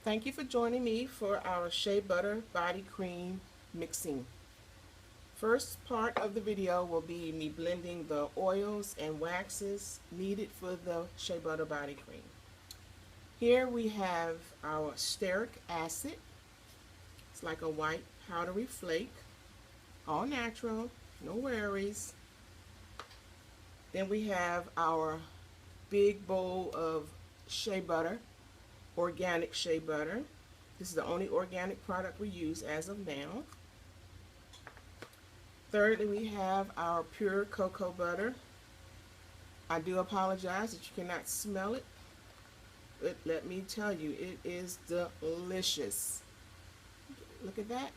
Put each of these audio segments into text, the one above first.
Thank you for joining me for our Shea Butter Body Cream mixing. First part of the video will be me blending the oils and waxes needed for the Shea Butter Body Cream. Here we have our stearic acid. It's like a white powdery flake, all natural, no worries. Then we have our big bowl of shea butter, organic shea butter. This is the only organic product we use as of now. Thirdly, we have our pure cocoa butter. I do apologize that you cannot smell it, but let me tell you, it is delicious. Look at that.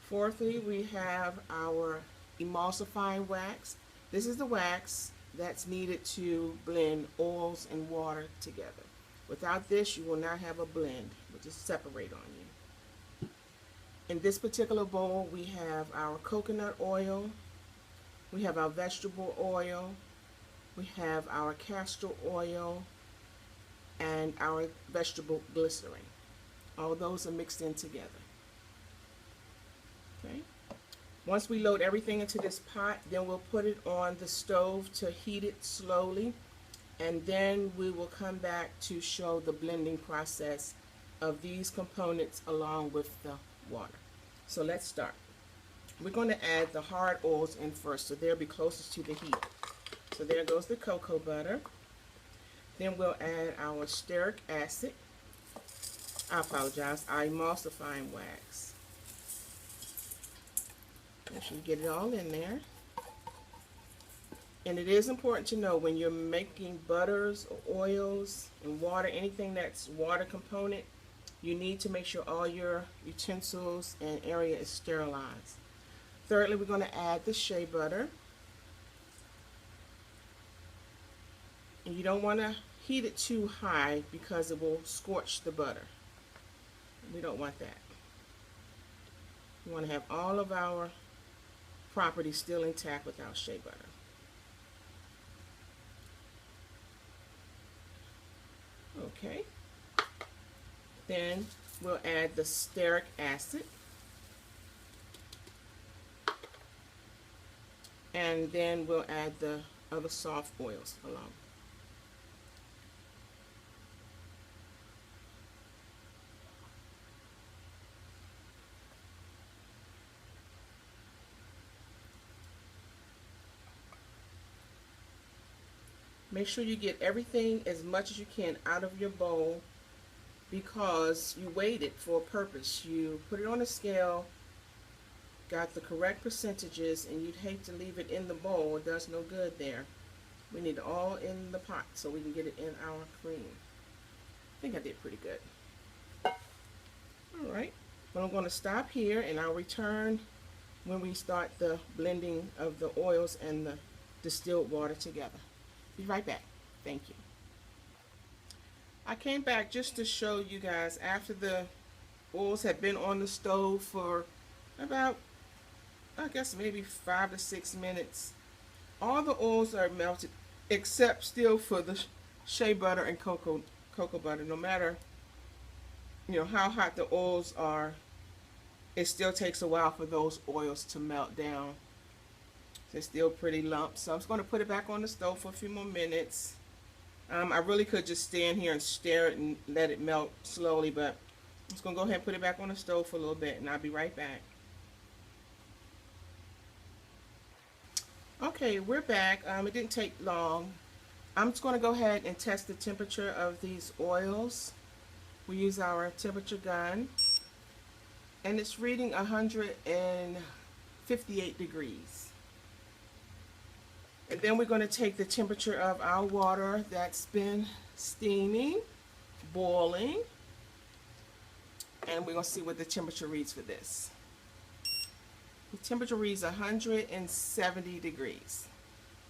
Fourthly, we have our emulsifying wax. This is the wax that's needed to blend oils and water together. Without this, you will not have a blend. It will just separate on you. In this particular bowl, we have our coconut oil, we have our vegetable oil, we have our castor oil, and our vegetable glycerin. All those are mixed in together. Okay. Once we load everything into this pot, then we'll put it on the stove to heat it slowly, and then we will come back to show the blending process of these components along with the water. So let's start. We're going to add the hard oils in first, so they'll be closest to the heat. So there goes the cocoa butter. Then we'll add our stearic acid. I apologize, our emulsifying wax. Make sure you get it all in there. And it is important to know when you're making butters or oils and water, anything that's water component, you need to make sure all your utensils and area is sterilized. Thirdly, we're going to add the shea butter. And you don't want to heat it too high because it will scorch the butter. We don't want that. We want to have all of our properties still intact with our shea butter. Okay. Then we'll add the stearic acid. And then we'll add the other soft oils along. Make sure you get everything as much as you can out of your bowl because you weighed it for a purpose. You put it on a scale, got the correct percentages, and you'd hate to leave it in the bowl. It does no good there. We need it all in the pot so we can get it in our cream. I think I did pretty good. Alright, well, I'm going to stop here and I'll return when we start the blending of the oils and the distilled water together. Be right back. Thank you. I came back just to show you guys after the oils had been on the stove for about, I guess, maybe 5 to 6 minutes. All the oils are melted except still for the shea butter and cocoa butter. No matter how hot the oils are, it still takes a while for those oils to melt down. It's still pretty lumped, so I'm just going to put it back on the stove for a few more minutes. I really could just stand here and stare it and let it melt slowly, but I'm just going to go ahead and put it back on the stove for a little bit, and I'll be right back. Okay, we're back. It didn't take long. I'm just going to go ahead and test the temperature of these oils. We use our temperature gun, and it's reading 158 degrees. And then we're going to take the temperature of our water that's been steaming, boiling, and we're going to see what the temperature reads for this. The temperature reads 170 degrees.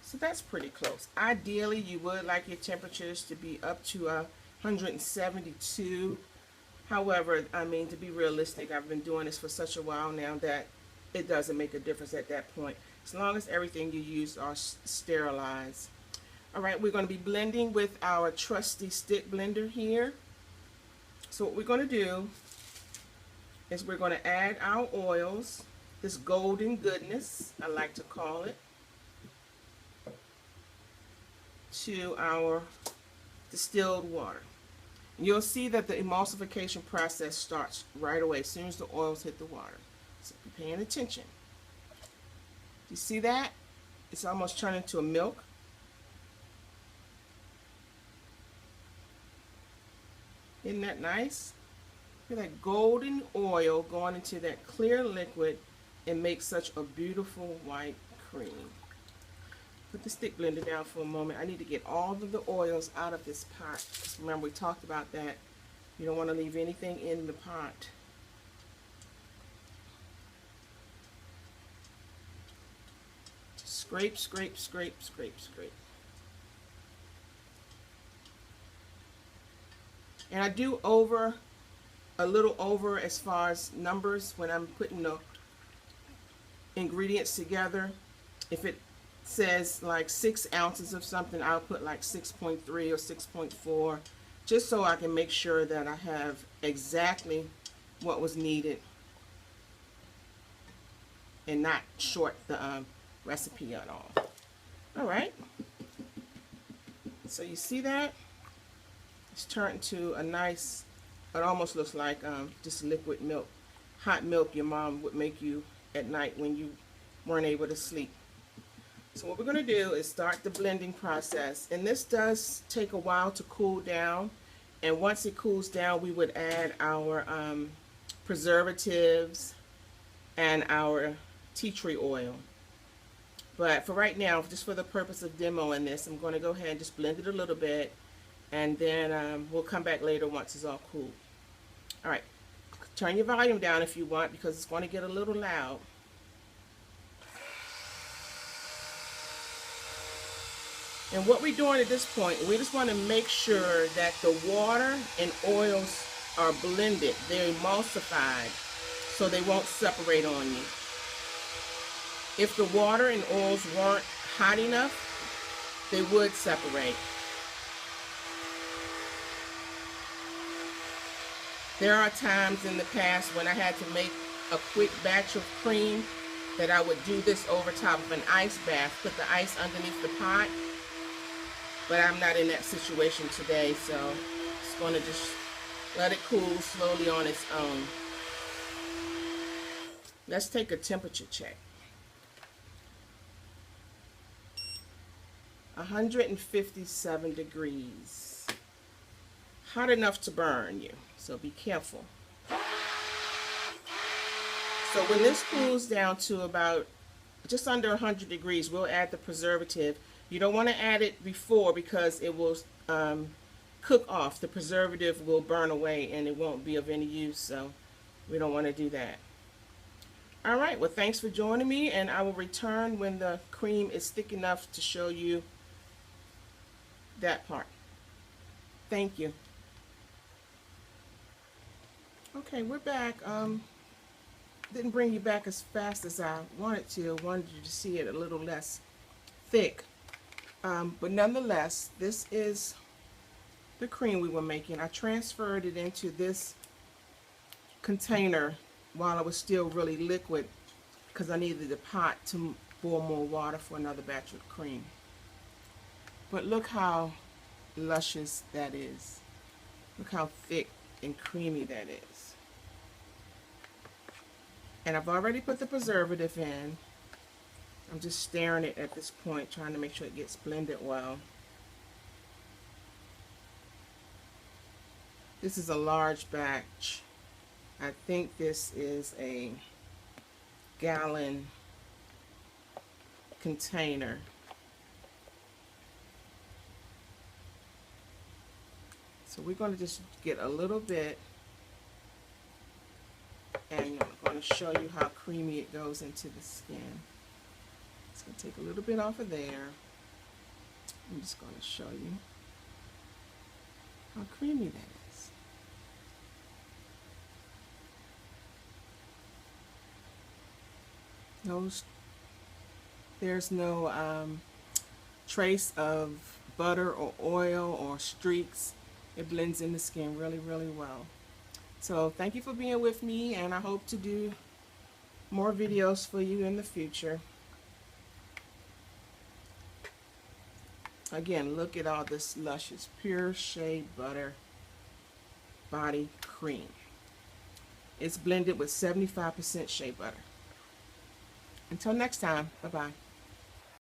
So that's pretty close. Ideally, you would like your temperatures to be up to 172. However, I mean, to be realistic, I've been doing this for such a while now that it doesn't make a difference at that point, as long as everything you use are sterilized. All right, we're going to be blending with our trusty stick blender here. So what we're going to do is we're going to add our oils, this golden goodness, I like to call it, to our distilled water. You'll see that the emulsification process starts right away as soon as the oils hit the water. So be paying attention. You see that? It's almost turning into a milk. Isn't that nice? Look at that golden oil going into that clear liquid and makes such a beautiful white cream. Put the stick blender down for a moment. I need to get all of the oils out of this pot. Remember, we talked about that. You don't want to leave anything in the pot. Scrape, scrape, scrape, scrape, scrape. And I do a little over as far as numbers when I'm putting the ingredients together. If it says like 6 ounces of something, I'll put like 6.3 or 6.4, just so I can make sure that I have exactly what was needed and not short the recipe at all. All right, so you see that it's turned into a nice, it almost looks like just liquid milk, hot milk your mom would make you at night when you weren't able to sleep. So what we're going to do is start the blending process, and this does take a while to cool down, and once it cools down we would add our preservatives and our tea tree oil. But for right now, just for the purpose of demoing this, I'm going to go ahead and just blend it a little bit, and then we'll come back later once it's all cool. Alright, turn your volume down if you want, because it's going to get a little loud. And what we're doing at this point, we just want to make sure that the water and oils are blended. They're emulsified so they won't separate on you. If the water and oils weren't hot enough, they would separate. There are times in the past when I had to make a quick batch of cream that I would do this over top of an ice bath, put the ice underneath the pot. But I'm not in that situation today, so it's going to just let it cool slowly on its own. Let's take a temperature check. 157 degrees. Hot enough to burn you, so be careful. So when this cools down to about just under 100 degrees, we'll add the preservative. You don't want to add it before because it will cook off. The preservative will burn away and it won't be of any use, so we don't want to do that. Alright, well thanks for joining me, and I will return when the cream is thick enough to show you that part. Thank you. Okay, we're back. Didn't bring you back as fast as I wanted to. I wanted you to see it a little less thick. But nonetheless, this is the cream we were making. I transferred it into this container while it was still really liquid because I needed the pot to boil more water for another batch of cream. But look how luscious that is. Look how thick and creamy that is. And I've already put the preservative in. I'm just stirring it at this point, trying to make sure it gets blended well. This is a large batch. I think this is a gallon container. So we're going to just get a little bit, and I'm going to show you how creamy it goes into the skin. It's going to take a little bit off of there. I'm just going to show you how creamy that is. There's no trace of butter or oil or streaks. It blends in the skin really, really well. So thank you for being with me, and I hope to do more videos for you in the future. Again, look at all this luscious pure shea butter body cream. It's blended with 75% shea butter. Until next time, bye-bye.